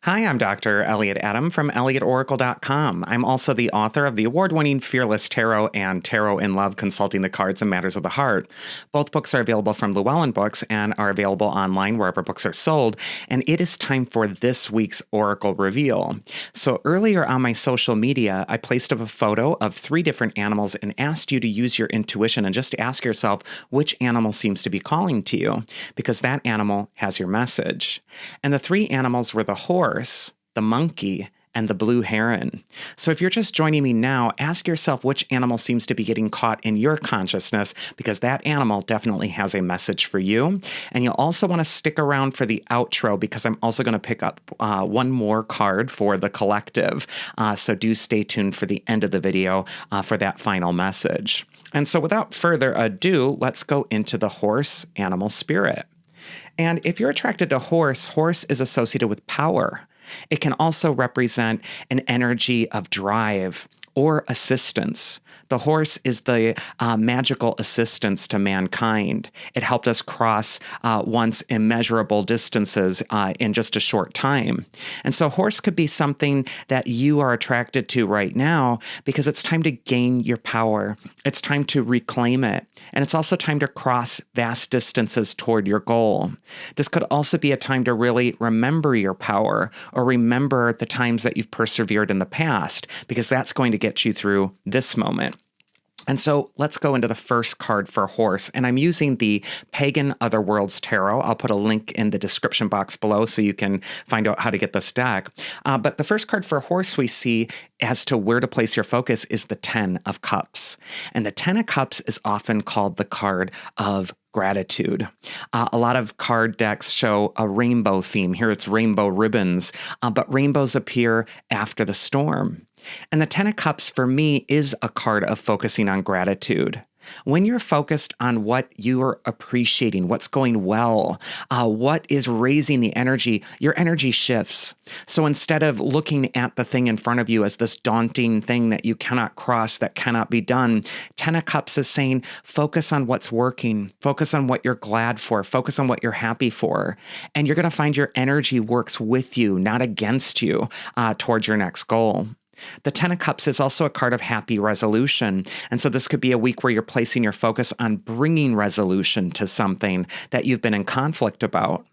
Hi, I'm Dr. Elliot Adam from ElliotOracle.com. I'm also the author of the award-winning Fearless Tarot and Tarot in Love, Consulting the Cards and Matters of the Heart. Both books are available from Llewellyn Books and are available online wherever books are sold. And it is time for this week's Oracle Reveal. So earlier on my social media, I placed up a photo of 3 different animals and asked you to use your intuition and just ask yourself which animal seems to be calling to you, because that animal has your message. And the 3 animals were the horse, the monkey, and the blue heron. So if you're just joining me now, ask yourself which animal seems to be getting caught in your consciousness, because that animal definitely has a message for you. And you'll also want to stick around for the outro, because I'm also going to pick up one more card for the collective. So do stay tuned for the end of the video for that final message. And so without further ado, let's go into the horse animal spirit. And if you're attracted to horse, horse is associated with power. It can also represent an energy of drive or assistance. The horse is the magical assistance to mankind. It helped us cross once immeasurable distances in just a short time. And so horse could be something that you are attracted to right now, because it's time to gain your power. It's time to reclaim it. And it's also time to cross vast distances toward your goal. This could also be a time to really remember your power, or remember the times that you've persevered in the past, because that's going to get you through this moment. And so let's go into the first card for horse. And I'm using the Pagan Otherworlds Tarot. I'll put a link in the description box below so you can find out how to get this deck. But the first card for horse we see as to where to place your focus is the 10 of Cups. And the 10 of Cups is often called the card of gratitude. A lot of card decks show a rainbow theme. Here it's rainbow ribbons, but rainbows appear after the storm. And the 10 of Cups for me is a card of focusing on gratitude. When you're focused on what you're appreciating, what's going well, what is raising the energy, your energy shifts. So instead of looking at the thing in front of you as this daunting thing that you cannot cross, that cannot be done, 10 of Cups is saying, focus on what's working, focus on what you're glad for, focus on what you're happy for. And you're going to find your energy works with you, not against you, towards your next goal. The 10 of Cups is also a card of happy resolution. And so this could be a week where you're placing your focus on bringing resolution to something that you've been in conflict about.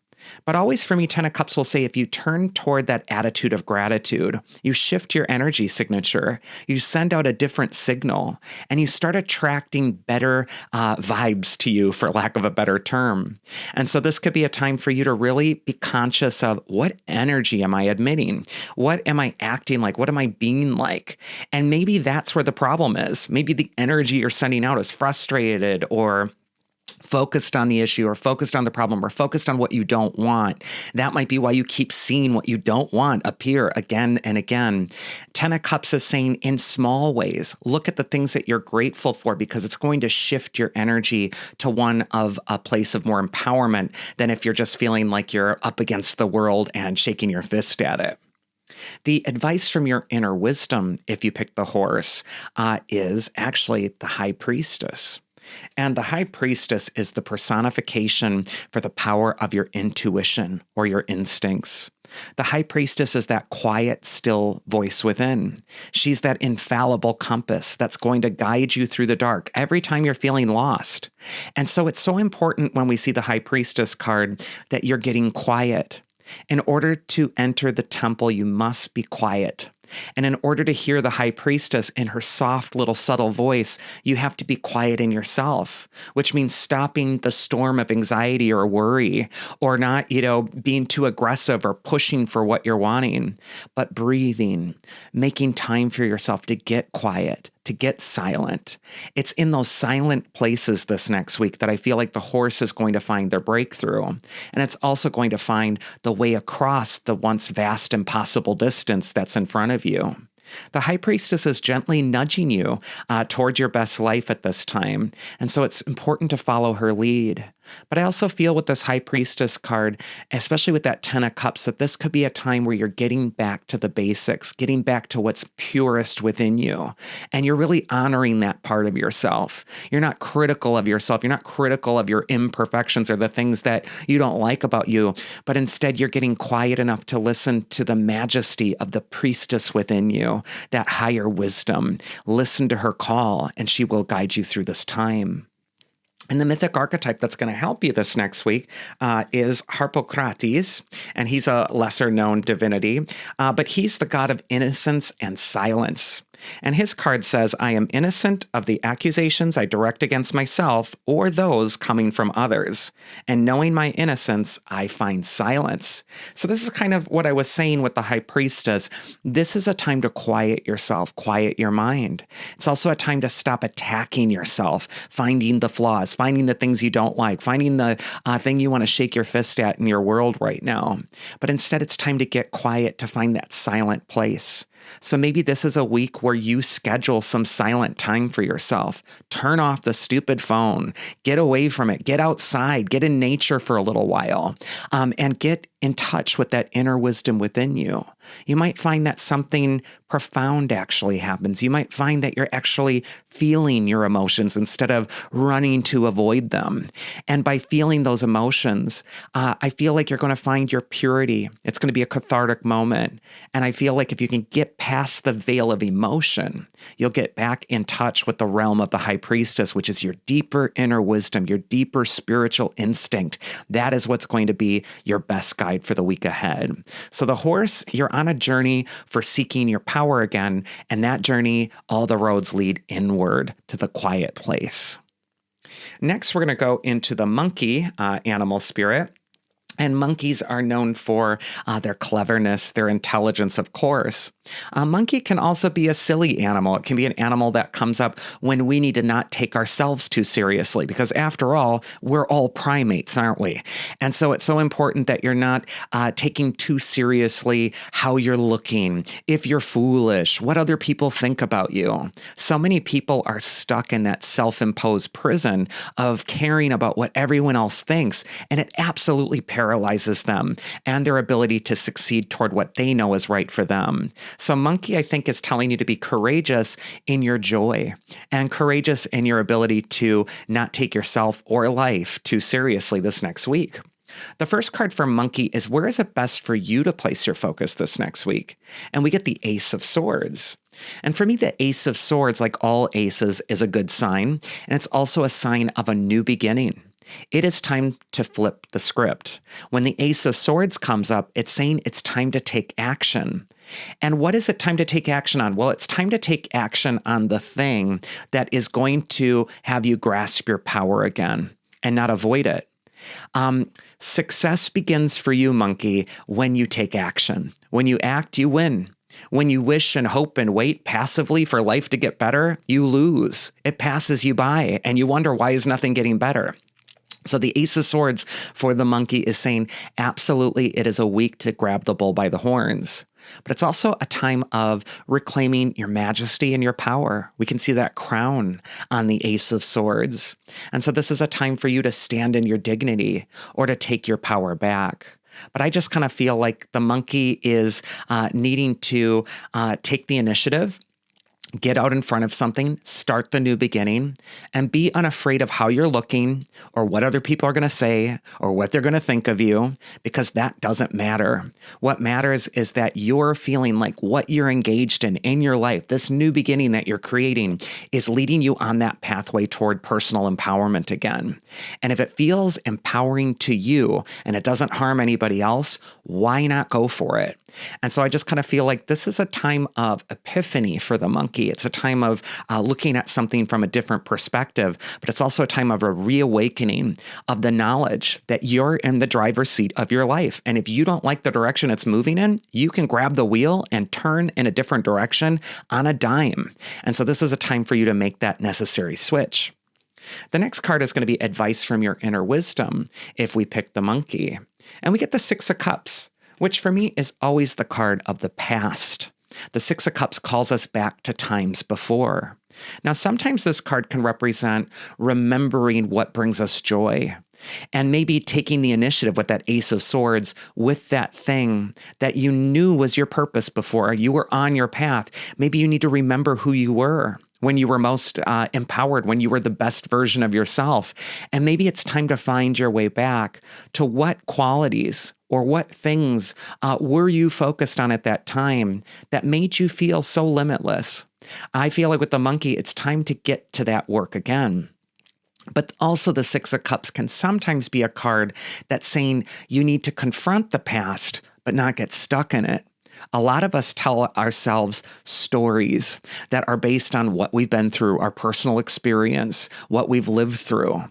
But always for me, 10 of Cups will say, if you turn toward that attitude of gratitude, you shift your energy signature, you send out a different signal, and you start attracting better vibes to you, for lack of a better term. And so this could be a time for you to really be conscious of, what energy am I emitting? What am I acting like? What am I being like? And maybe that's where the problem is. Maybe the energy you're sending out is frustrated, or focused on the issue, or focused on the problem, or focused on what you don't want. That might be why you keep seeing what you don't want appear again and again. 10 of Cups is saying, in small ways, look at the things that you're grateful for, because it's going to shift your energy to one of a place of more empowerment than if you're just feeling like you're up against the world and shaking your fist at it. The advice from your inner wisdom, if you pick the horse, is actually the High Priestess. And the High Priestess is the personification for the power of your intuition or your instincts. The High Priestess is that quiet, still voice within. She's that infallible compass that's going to guide you through the dark every time you're feeling lost. And so it's so important when we see the High Priestess card that you're getting quiet. In order to enter the temple, you must be quiet. And in order to hear the High Priestess in her soft little subtle voice, you have to be quiet in yourself, which means stopping the storm of anxiety or worry, or not, being too aggressive or pushing for what you're wanting, but breathing, making time for yourself to get quiet, to get silent. It's in those silent places this next week that I feel like the horse is going to find their breakthrough. And it's also going to find the way across the once vast impossible distance that's in front of you. The High Priestess is gently nudging you toward your best life at this time. And so it's important to follow her lead. But I also feel with this High Priestess card, especially with that 10 of Cups, that this could be a time where you're getting back to the basics, getting back to what's purest within you. And you're really honoring that part of yourself. You're not critical of yourself. You're not critical of your imperfections or the things that you don't like about you. But instead, you're getting quiet enough to listen to the majesty of the priestess within you, that higher wisdom. Listen to her call, and she will guide you through this time. And the mythic archetype that's going to help you this next week is Harpocrates, and he's a lesser-known divinity, but he's the god of innocence and silence. And his card says, I am innocent of the accusations I direct against myself or those coming from others. And knowing my innocence, I find silence. So this is kind of what I was saying with the High Priestess. This is a time to quiet yourself, quiet your mind. It's also a time to stop attacking yourself, finding the flaws, finding the things you don't like, finding the thing you want to shake your fist at in your world right now. But instead, it's time to get quiet, to find that silent place. So maybe this is a week where you schedule some silent time for yourself. Turn off the stupid phone. Get away from it. Get outside. Get in nature for a little while. And get in touch with that inner wisdom within you. You might find that something profound actually happens. You might find that you're actually feeling your emotions instead of running to avoid them. And by feeling those emotions, I feel like you're going to find your purity. It's going to be a cathartic moment. And I feel like if you can get past the veil of emotion, you'll get back in touch with the realm of the High Priestess, which is your deeper inner wisdom, your deeper spiritual instinct. That is what's going to be your best guide for the week ahead. So the horse, you're on a journey for seeking your power again, and that journey, all the roads lead inward to the quiet place. Next, we're going to go into the monkey animal spirit. And monkeys are known for their cleverness, their intelligence, of course. A monkey can also be a silly animal. It can be an animal that comes up when we need to not take ourselves too seriously, because after all, we're all primates, aren't we? And so it's so important that you're not taking too seriously how you're looking, if you're foolish, what other people think about you. So many people are stuck in that self-imposed prison of caring about what everyone else thinks, and it absolutely paralyzes them and their ability to succeed toward what they know is right for them. So monkey, I think, is telling you to be courageous in your joy and courageous in your ability to not take yourself or life too seriously this next week. The first card for monkey is, where is it best for you to place your focus this next week? And we get the Ace of Swords. And for me, the Ace of Swords, like all aces, is a good sign. And it's also a sign of a new beginning. It is time to flip the script. When the Ace of Swords comes up, it's saying it's time to take action. And what is it time to take action on? Well, it's time to take action on the thing that is going to have you grasp your power again and not avoid it. Success begins for you, monkey, when you take action. When you act, you win. When you wish and hope and wait passively for life to get better, you lose. It passes you by, and you wonder, why is nothing getting better? So the Ace of Swords for the monkey is saying, absolutely, it is a week to grab the bull by the horns. But it's also a time of reclaiming your majesty and your power. We can see that crown on the Ace of Swords. And so this is a time for you to stand in your dignity or to take your power back. But I just kind of feel like the monkey is needing to take the initiative, get out in front of something, start the new beginning, and be unafraid of how you're looking or what other people are going to say or what they're going to think of you, because that doesn't matter. What matters is that you're feeling like what you're engaged in your life, this new beginning that you're creating, is leading you on that pathway toward personal empowerment again. And if it feels empowering to you and it doesn't harm anybody else, why not go for it? And so I just kind of feel like this is a time of epiphany for the monkey. It's a time of looking at something from a different perspective, but it's also a time of a reawakening of the knowledge that you're in the driver's seat of your life. And if you don't like the direction it's moving in, you can grab the wheel and turn in a different direction on a dime. And so this is a time for you to make that necessary switch. The next card is going to be advice from your inner wisdom if we pick the monkey. And we get the Six of Cups, which for me is always the card of the past. The Six of Cups calls us back to times before. Now, sometimes this card can represent remembering what brings us joy. And maybe taking the initiative with that Ace of Swords, with that thing that you knew was your purpose before. You were on your path. Maybe you need to remember who you were when you were most empowered, when you were the best version of yourself. And maybe it's time to find your way back to what qualities or what things were you focused on at that time that made you feel so limitless. I feel like with the monkey, it's time to get to that work again. But also the Six of Cups can sometimes be a card that's saying you need to confront the past, but not get stuck in it. A lot of us tell ourselves stories that are based on what we've been through, our personal experience, what we've lived through.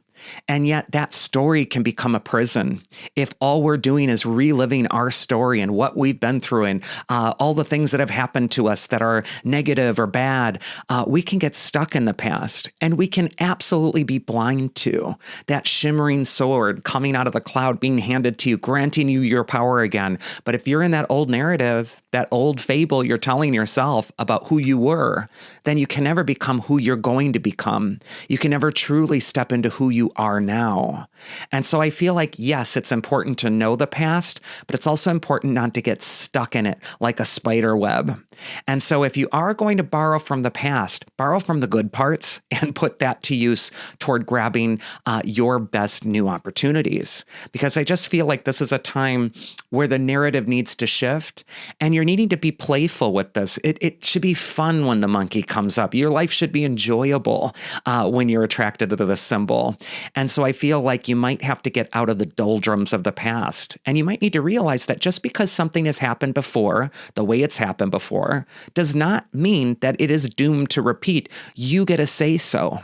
And yet that story can become a prison if all we're doing is reliving our story and what we've been through and all the things that have happened to us that are negative or bad. We can get stuck in the past, and we can absolutely be blind to that shimmering sword coming out of the cloud being handed to you, granting you your power again. But if you're in that old narrative, that old fable you're telling yourself about who you were, then you can never become who you're going to become. You can never truly step into who you are now. And so I feel like, yes, it's important to know the past, but it's also important not to get stuck in it like a spider web. And so if you are going to borrow from the past, borrow from the good parts and put that to use toward grabbing your best new opportunities. Because I just feel like this is a time where the narrative needs to shift, and you're needing to be playful with this. It should be fun when the monkey comes up. Your life should be enjoyable when you're attracted to the symbol. And so I feel like you might have to get out of the doldrums of the past. And you might need to realize that just because something has happened before, the way it's happened before, does not mean that it is doomed to repeat. You get to say so.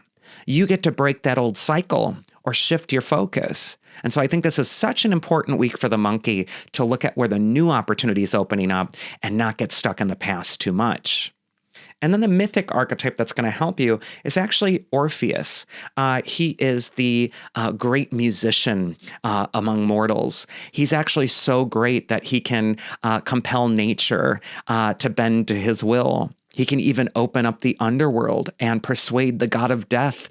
You get to break that old cycle or shift your focus. And so I think this is such an important week for the monkey to look at where the new opportunity is opening up and not get stuck in the past too much. And then the mythic archetype that's going to help you is actually Orpheus. He is the great musician among mortals. He's actually so great that he can compel nature to bend to his will. He can even open up the underworld and persuade the god of death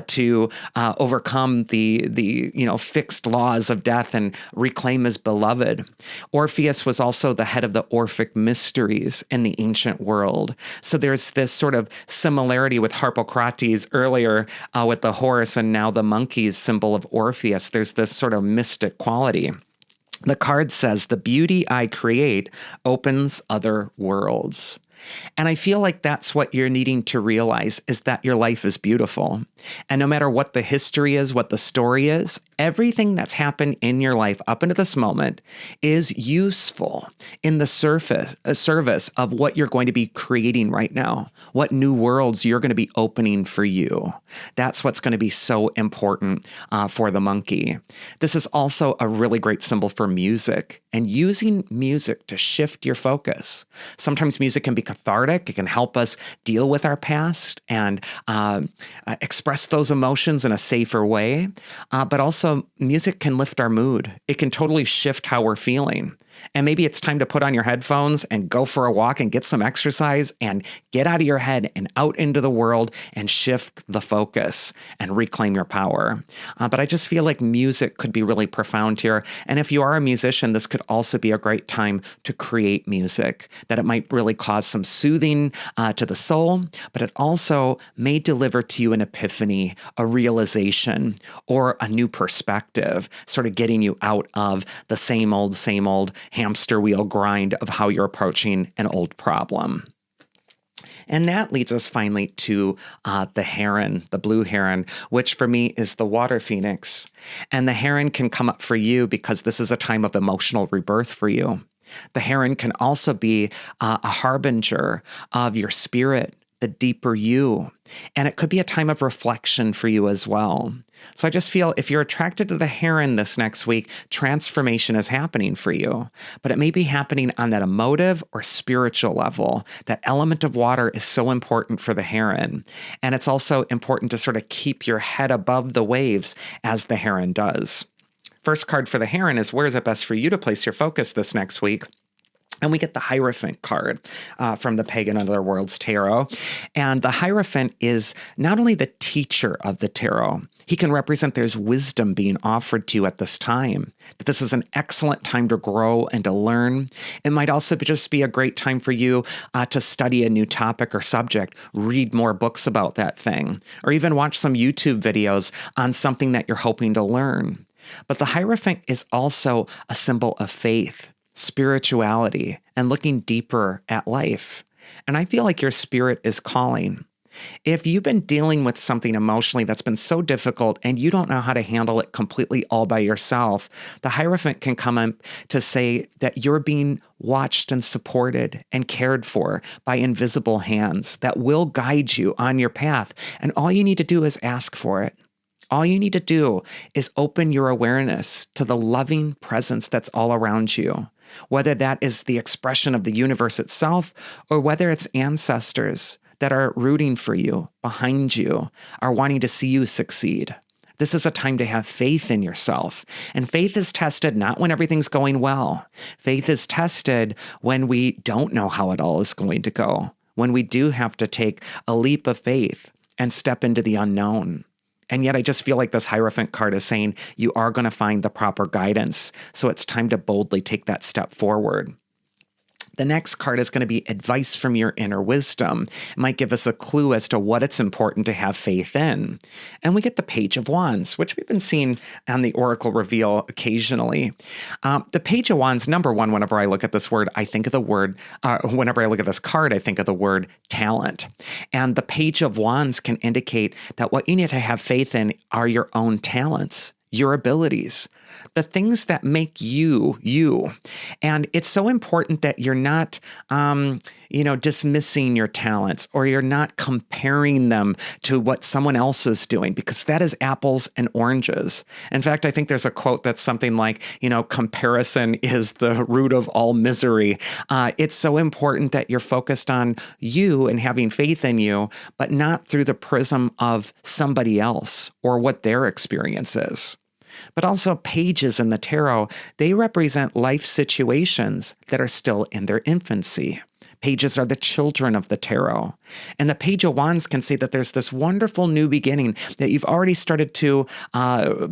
to overcome the fixed laws of death and reclaim his beloved. Orpheus was also the head of the Orphic mysteries in the ancient world. So there's this sort of similarity with Harpocrates earlier with the horse and now the monkey's symbol of Orpheus. There's this sort of mystic quality. The card says, "The beauty I create opens other worlds." And I feel like that's what you're needing to realize, is that your life is beautiful. And no matter what the history is, what the story is, everything that's happened in your life up until this moment is useful in the service of what you're going to be creating right now, what new worlds you're going to be opening for you. That's what's going to be so important for the monkey. This is also a really great symbol for music and using music to shift your focus. Sometimes music can be cathartic. It can help us deal with our past and express those emotions in a safer way. But also music can lift our mood. It can totally shift how we're feeling. And maybe it's time to put on your headphones and go for a walk and get some exercise and get out of your head and out into the world and shift the focus and reclaim your power. But I just feel like music could be really profound here. And if you are a musician, this could also be a great time to create music, that it might really cause some soothing to the soul, but it also may deliver to you an epiphany, a realization, or a new perspective, sort of getting you out of the same old hamster wheel grind of how you're approaching an old problem. And that leads us finally to the heron, the blue heron, which for me is the water phoenix. And the heron can come up for you because this is a time of emotional rebirth for you. The heron can also be a harbinger of your spirit, the deeper you. And it could be a time of reflection for you as well. So I just feel if you're attracted to the heron this next week, transformation is happening for you. But it may be happening on that emotive or spiritual level. That element of water is so important for the heron. And it's also important to sort of keep your head above the waves as the heron does. First card for the heron is, where is it best for you to place your focus this next week? And we get the Hierophant card from the Pagan Otherworlds tarot. And the Hierophant is not only the teacher of the tarot, he can represent there's wisdom being offered to you at this time, that this is an excellent time to grow and to learn. It might also just be a great time for you to study a new topic or subject, read more books about that thing, or even watch some YouTube videos on something that you're hoping to learn. But the Hierophant is also a symbol of faith, spirituality, and looking deeper at life. And I feel like your spirit is calling. If you've been dealing with something emotionally that's been so difficult and you don't know how to handle it completely all by yourself, the Hierophant can come up to say that you're being watched and supported and cared for by invisible hands that will guide you on your path. And all you need to do is ask for it. All you need to do is open your awareness to the loving presence that's all around you, whether that is the expression of the universe itself or whether it's ancestors that are rooting for you, behind you, are wanting to see you succeed. This is a time to have faith in yourself. And faith is tested not when everything's going well. Faith is tested when we don't know how it all is going to go, when we do have to take a leap of faith and step into the unknown. And yet I just feel like this Hierophant card is saying you are going to find the proper guidance. So it's time to boldly take that step forward. The next card is going to be advice from your inner wisdom. It might give us a clue as to what it's important to have faith in. And we get the Page of Wands, which we've been seeing on the Oracle Reveal occasionally. The Page of Wands, number one, whenever I look at this word, I think of the word, whenever I look at this card, I think of the word talent. And the Page of Wands can indicate that what you need to have faith in are your own talents, your abilities, the things that make you, you. And it's so important that you're not, dismissing your talents or you're not comparing them to what someone else is doing, because that is apples and oranges. In fact, I think there's a quote that's something like, comparison is the root of all misery. It's so important that you're focused on you and having faith in you, but not through the prism of somebody else or what their experience is. But also pages in the tarot, they represent life situations that are still in their infancy. Pages are the children of the tarot. And the Page of Wands can say that there's this wonderful new beginning that you've already started to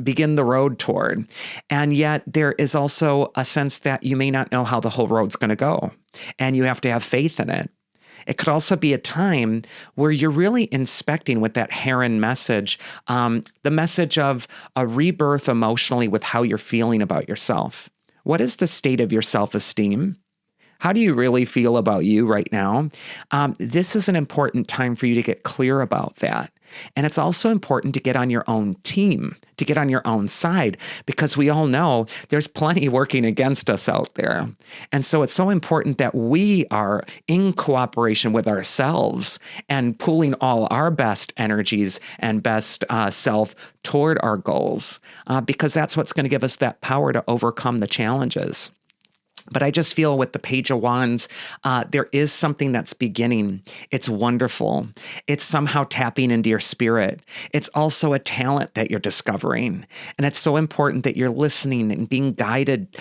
begin the road toward. And yet there is also a sense that you may not know how the whole road's going to go. And you have to have faith in it. It could also be a time where you're really inspecting with that Heron message, the message of a rebirth emotionally with how you're feeling about yourself. What is the state of your self-esteem? How do you really feel about you right now? This is an important time for you to get clear about that. And it's also important to get on your own team, to get on your own side, because we all know there's plenty working against us out there. And so it's so important that we are in cooperation with ourselves and pooling all our best energies and best self toward our goals, because that's what's going to give us that power to overcome the challenges. But I just feel with the Page of Wands, there is something that's beginning. It's wonderful. It's somehow tapping into your spirit. It's also a talent that you're discovering. And it's so important that you're listening and being guided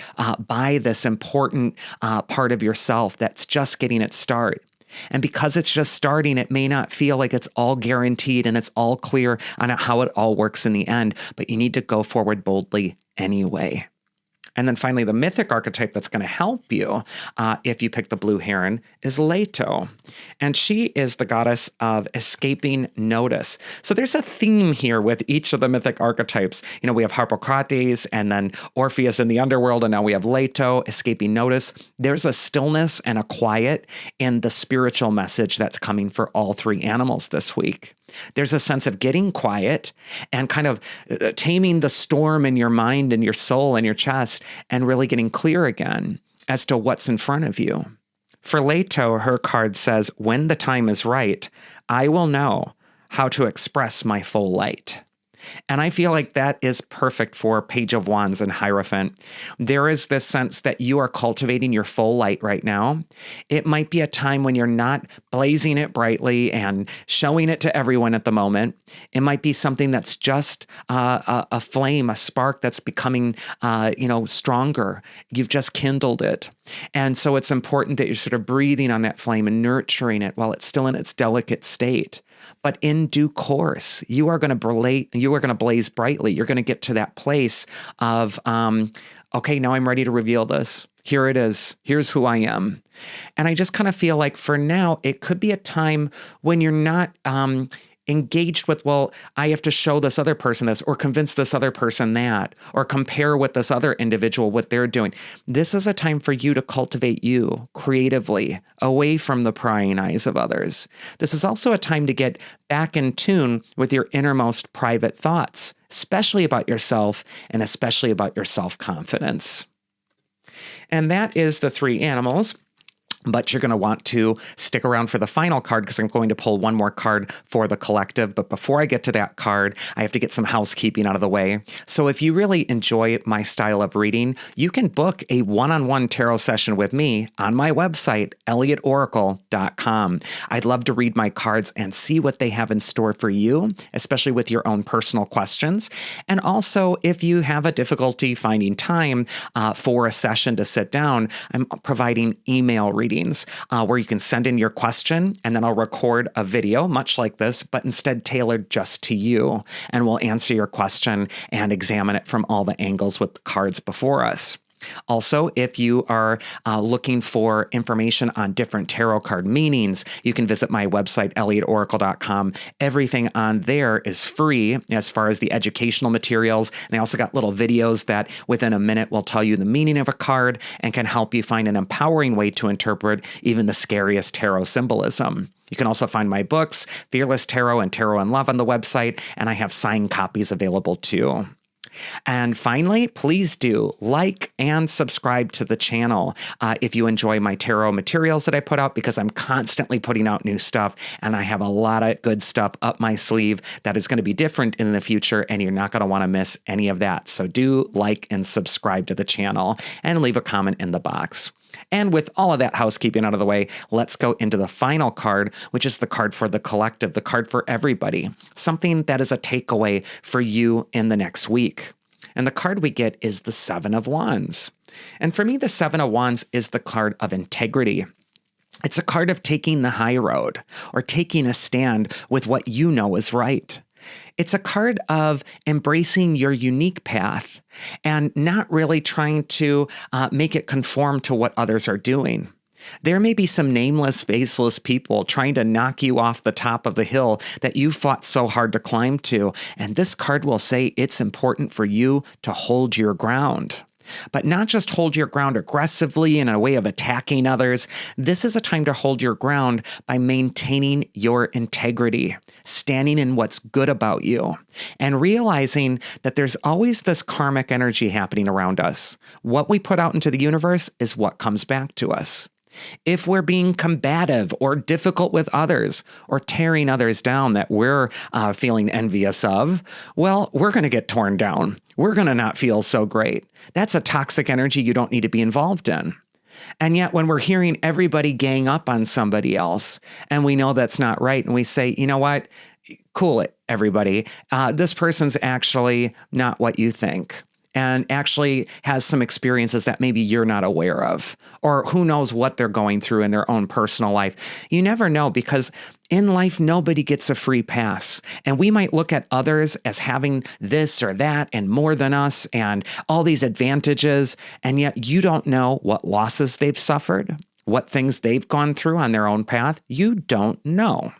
by this important part of yourself that's just getting its start. And because it's just starting, it may not feel like it's all guaranteed and it's all clear on how it all works in the end, but you need to go forward boldly anyway. And then finally, the mythic archetype that's going to help you if you pick the Blue Heron is Leto. And she is the goddess of escaping notice. So there's a theme here with each of the mythic archetypes. We have Harpocrates and then Orpheus in the underworld, and now we have Leto, escaping notice. There's a stillness and a quiet in the spiritual message that's coming for all three animals this week. There's a sense of getting quiet and kind of taming the storm in your mind and your soul and your chest and really getting clear again as to what's in front of you. For Leto, her card says, when the time is right, I will know how to express my full light. And I feel like that is perfect for Page of Wands and Hierophant. There is this sense that you are cultivating your full light right now. It might be a time when you're not blazing it brightly and showing it to everyone at the moment. It might be something that's just a flame, a spark that's becoming, stronger. You've just kindled it. And so it's important that you're sort of breathing on that flame and nurturing it while it's still in its delicate state. But in due course, you are going to blaze brightly. You're going to get to that place of, okay, now I'm ready to reveal this. Here it is. Here's who I am. And I just kind of feel like for now, it could be a time when you're not engaged with, well, I have to show this other person this, or convince this other person that, or compare with this other individual what they're doing. This is a time for you to cultivate you creatively, away from the prying eyes of others. This is also a time to get back in tune with your innermost private thoughts, especially about yourself and especially about your self-confidence. And that is the 3 animals. But you're going to want to stick around for the final card because I'm going to pull one more card for the collective. But before I get to that card, I have to get some housekeeping out of the way. So if you really enjoy my style of reading, you can book a one-on-one tarot session with me on my website, ElliottOracle.com. I'd love to read my cards and see what they have in store for you, especially with your own personal questions. And also, if you have a difficulty finding time for a session to sit down, I'm providing email readings where you can send in your question and then I'll record a video much like this, but instead tailored just to you. And we'll answer your question and examine it from all the angles with the cards before us. Also, if you are looking for information on different tarot card meanings, you can visit my website, ElliottOracle.com. Everything on there is free as far as the educational materials. And I also got little videos that within a minute will tell you the meaning of a card and can help you find an empowering way to interpret even the scariest tarot symbolism. You can also find my books, Fearless Tarot and Tarot in Love, on the website, and I have signed copies available too. And finally, please do like and subscribe to the channel if you enjoy my tarot materials that I put out, because I'm constantly putting out new stuff and I have a lot of good stuff up my sleeve that is going to be different in the future, and you're not going to want to miss any of that. So do like and subscribe to the channel and leave a comment in the box. And with all of that housekeeping out of the way, let's go into the final card, which is the card for the collective, the card for everybody, something that is a takeaway for you in the next week. And the card we get is the 7 of Wands. And for me, the 7 of Wands is the card of integrity. It's a card of taking the high road or taking a stand with what you know is right. It's a card of embracing your unique path and not really trying to make it conform to what others are doing. There may be some nameless, faceless people trying to knock you off the top of the hill that you fought so hard to climb to, and this card will say it's important for you to hold your ground. But not just hold your ground aggressively in a way of attacking others. This is a time to hold your ground by maintaining your integrity, standing in what's good about you, and realizing that there's always this karmic energy happening around us. What we put out into the universe is what comes back to us. If we're being combative or difficult with others or tearing others down that we're feeling envious of, well, we're going to get torn down. We're going to not feel so great. That's a toxic energy you don't need to be involved in. And yet when we're hearing everybody gang up on somebody else and we know that's not right, and we say, you know what, cool it, everybody. This person's actually not what you think, and actually has some experiences that maybe you're not aware of, or who knows what they're going through in their own personal life. You never know, because in life, nobody gets a free pass. And we might look at others as having this or that and more than us and all these advantages, and yet you don't know what losses they've suffered, what things they've gone through on their own path. You don't know.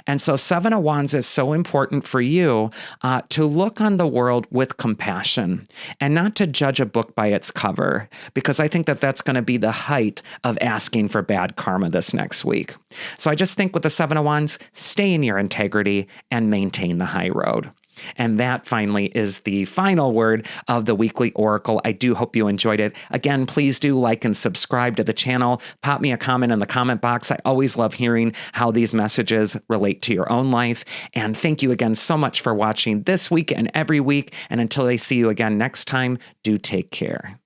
And so 7 of Wands is so important for you to look on the world with compassion and not to judge a book by its cover, because I think that that's going to be the height of asking for bad karma this next week. So I just think with the 7 of Wands, stay in your integrity and maintain the high road. And that finally is the final word of the weekly oracle. I do hope you enjoyed it. Again, please do like and subscribe to the channel. Pop me a comment in the comment box. I always love hearing how these messages relate to your own life. And thank you again so much for watching this week and every week. And until I see you again next time, do take care.